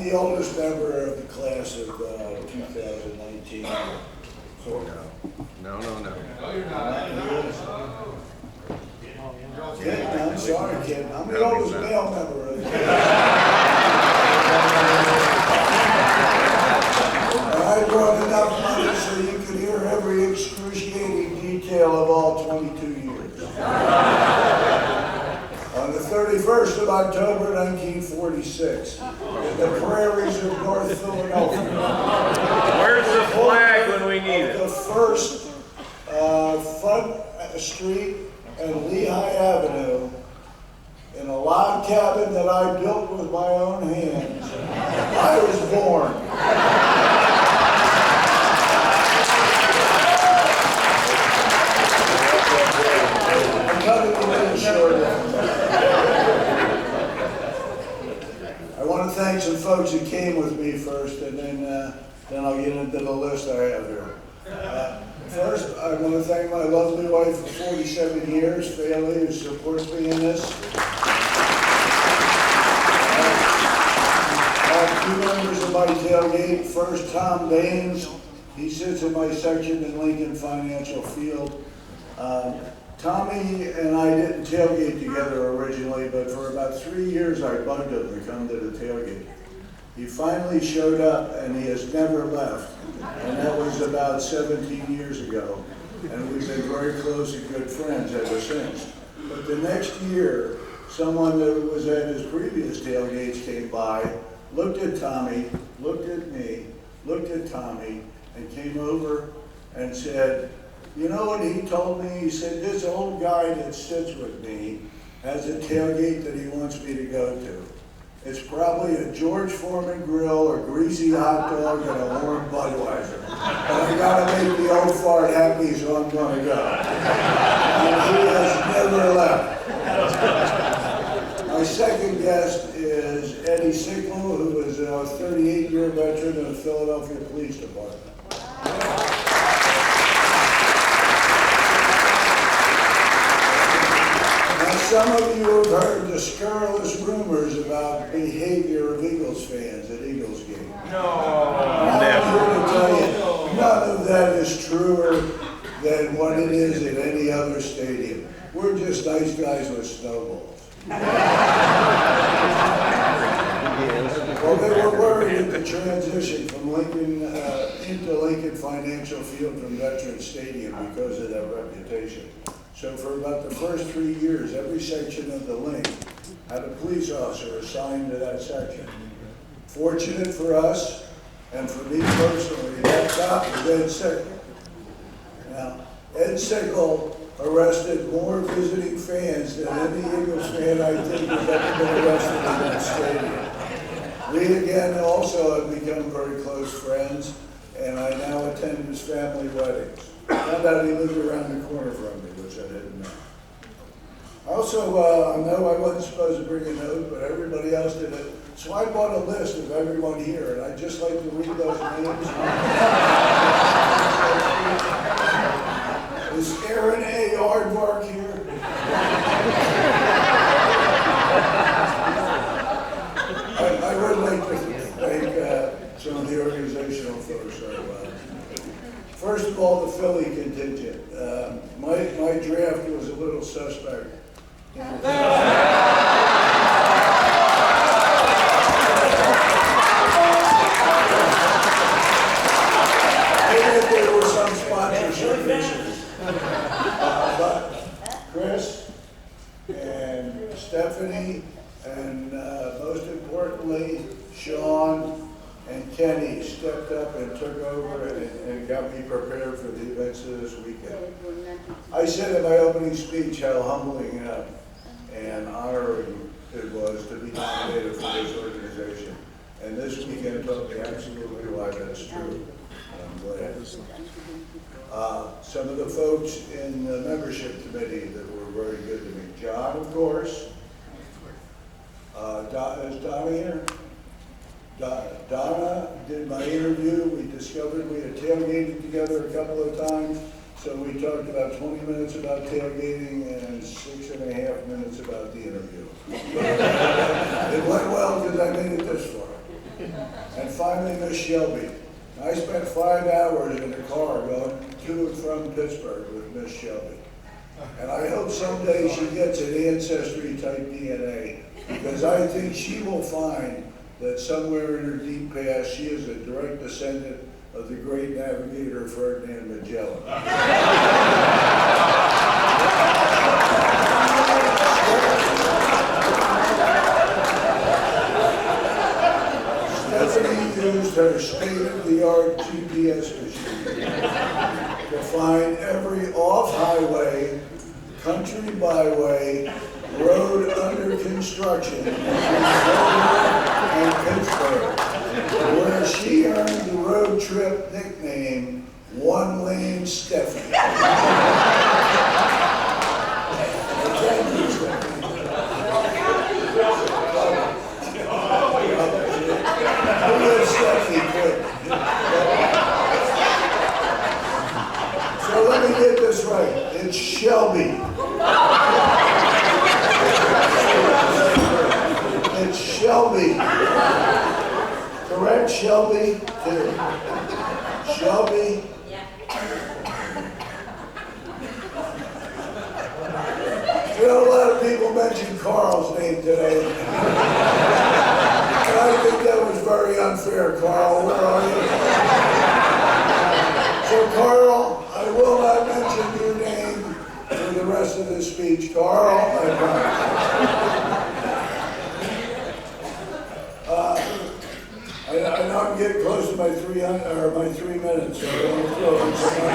I'm the oldest member of the class of 2019. No. No, you're not. Kid, I'm sorry, kid. I'm the oldest male member of the I brought enough money so you could hear every excruciating detail of all 22 years. On the 31st of October, 1946, in the prairies of North Philadelphia. Where's the flag when we need The it? first Front Street and Lehigh Avenue, in a log cabin that I built with my own hands, I was born. I'm cutting a little short. I want to thank some folks that came with me first, and then I'll get into the list I have here. First, I want to thank my lovely wife for 47 years, family who supports me in this. Two members of my tailgate. First, Tom Baines. He sits in my section in Lincoln Financial Field. Tommy and I didn't tailgate together originally, but for about 3 years I bugged him to come to the tailgate. He finally showed up and he has never left. And that was about 17 years ago. And we've been very close and good friends ever since. But the next year, someone that was at his previous tailgates came by, looked at Tommy, looked at me, looked at Tommy, and came over and said, you know what he told me? He said, this old guy that sits with me has a tailgate that he wants me to go to. It's probably a George Foreman grill, a greasy hot dog, and a warm Budweiser. But I gotta make the old fart happy, so I'm gonna go. And he has never left. My second guest is Eddie Sickle, who is a 38-year veteran of the Philadelphia Police Department. Some of you have heard the scurrilous rumors about behavior of Eagles fans at Eagles game. I'm here to tell you, none of that is truer than what it is at any other stadium. We're just nice guys with snowballs. Well, they were worried at the transition from Lincoln into Lincoln Financial Field from Veterans Stadium because of that reputation. So for about the first 3 years, every section of the link had a police officer assigned to that section. Fortunate for us, and for me personally, that cop was Ed Sickle. Now, Ed Sickle arrested more visiting fans than any Eagles fan I think has ever been arrested in that stadium. We again also have become very close friends, and I now attend his family weddings. Found out he lived around the corner from me, which I didn't know. Also, I know I wasn't supposed to bring a note, but everybody else did it. So I bought a list of everyone here, and I'd just like to read those names. Is Aaron A. Aardvark here? I would like to thank some of the organizational folks. First of all, the Philly contingent. My draft was a little suspect. Maybe there were some sponsorship issues. But Chris and Stephanie and most importantly, Sean and Kenny stepped up and took over and got me prepared for the events of this weekend. I said in my opening speech how humbling and honoring it was to be nominated for this organization. And this weekend taught me absolutely why that's true. I'm glad. Some of the folks in the membership committee that were very good to me. John, of course. Is Donna here? Donna did my interview. We discovered we had tailgated together a couple of times. So we talked about 20 minutes about tailgating and 6.5 minutes about the interview. It went well because I made it this far. And finally, Miss Shelby. I spent 5 hours in a car going to and from Pittsburgh with Miss Shelby. And I hope someday she gets an ancestry type DNA, because I think she will find that somewhere in her deep past she is a direct descendant of the great navigator Ferdinand Magellan. Stephanie used her state-of-the-art GPS machine to find every off-highway, country byway, road under construction between Dover and Pittsburgh, where she earned the road trip nickname One Lane Stephanie. Thank you, Stephanie. Who is Stephanie Quick? So let me get this right. It's Shelby. It's Shelby. Correct, Shelby? Shelby? You know, a lot of people mentioned Carl's name today. And I think that was very unfair. Carl, where are you? So, Carl, I will not mention your name for the rest of this speech. Carl, I promise. I know I'm getting close to my 3 minutes, so I don't want to throw in some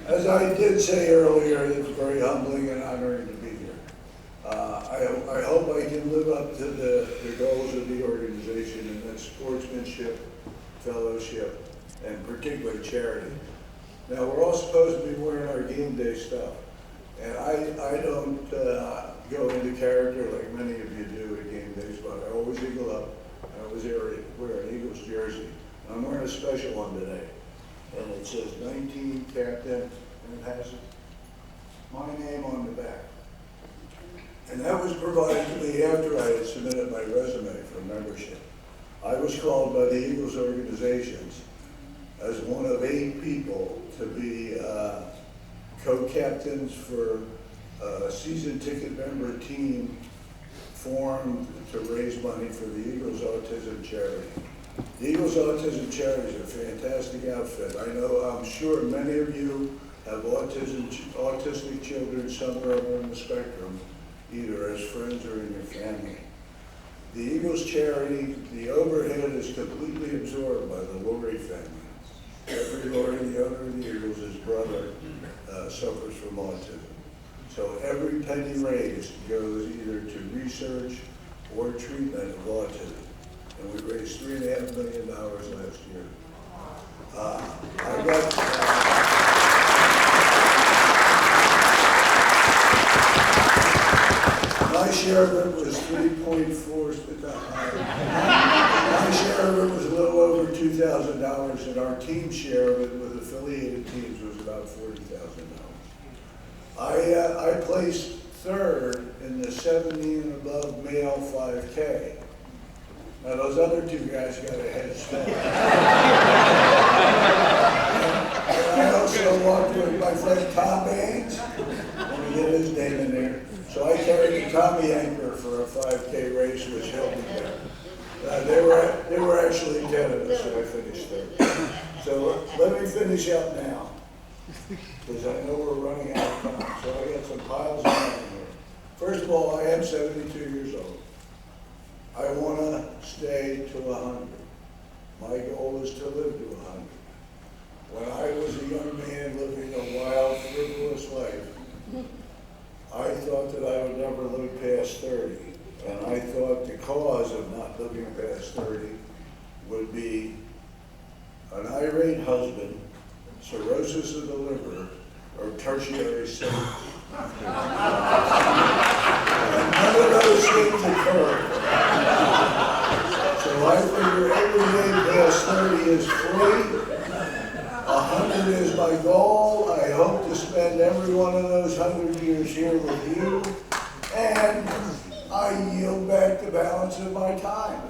as I did say earlier, it's very humbling and honoring to be here. I hope I can live up to the goals of the organization, and that's sportsmanship, fellowship, and particularly charity. Now, we're all supposed to be wearing our game day stuff, and I don't go into character like many of you do at game days, but I always eagle up, and I always wear an Eagles jersey. I'm wearing a special one today, and it says 19 Captain, and it has my name on the back. And that was provided to me after I had submitted my resume for membership. I was called by the Eagles organizations as one of 8 people to be co-captains for a season ticket member team formed to raise money for the Eagles Autism Charity. The Eagles Autism Charity is a fantastic outfit. I'm sure many of you have autistic children somewhere on the spectrum, either as friends or in your family. The Eagles Charity, the overhead is completely absorbed by the Lurie family. Every Lurie, the owner of the Eagles, his brother, suffers from autism. So every penny raised goes either to research or treatment of autism. And we raised $3.5 million last year. My share of it was 3.4. My share of it was a little over $2,000, and our team share of it with affiliated teams was about $40,000. I placed 3rd in the 70 and above male 5K. Now those other 2 guys got a head start. And I also walked with my friend Tom Baines. Let me get his name in there. So I carried the Tommy anchor for a 5K race, which helped me there. They were actually 10 of us, so I finished 3rd. So let me finish up now, because I know we're running out of time. So I got some piles of money here. First of all, I am 72 years old. I want to stay to 100. My goal is to live to 100. When I was a young man living a wild, frivolous life, I thought that I would never live past 30. And I thought the cause of not living past 30 would be an irate husband, cirrhosis of the liver, or tertiary symptoms. None of those things occur. So I figure every day past 30 is free. 100 is my goal. I hope to spend every one of those 100 years here with you And I yield back the balance of my time.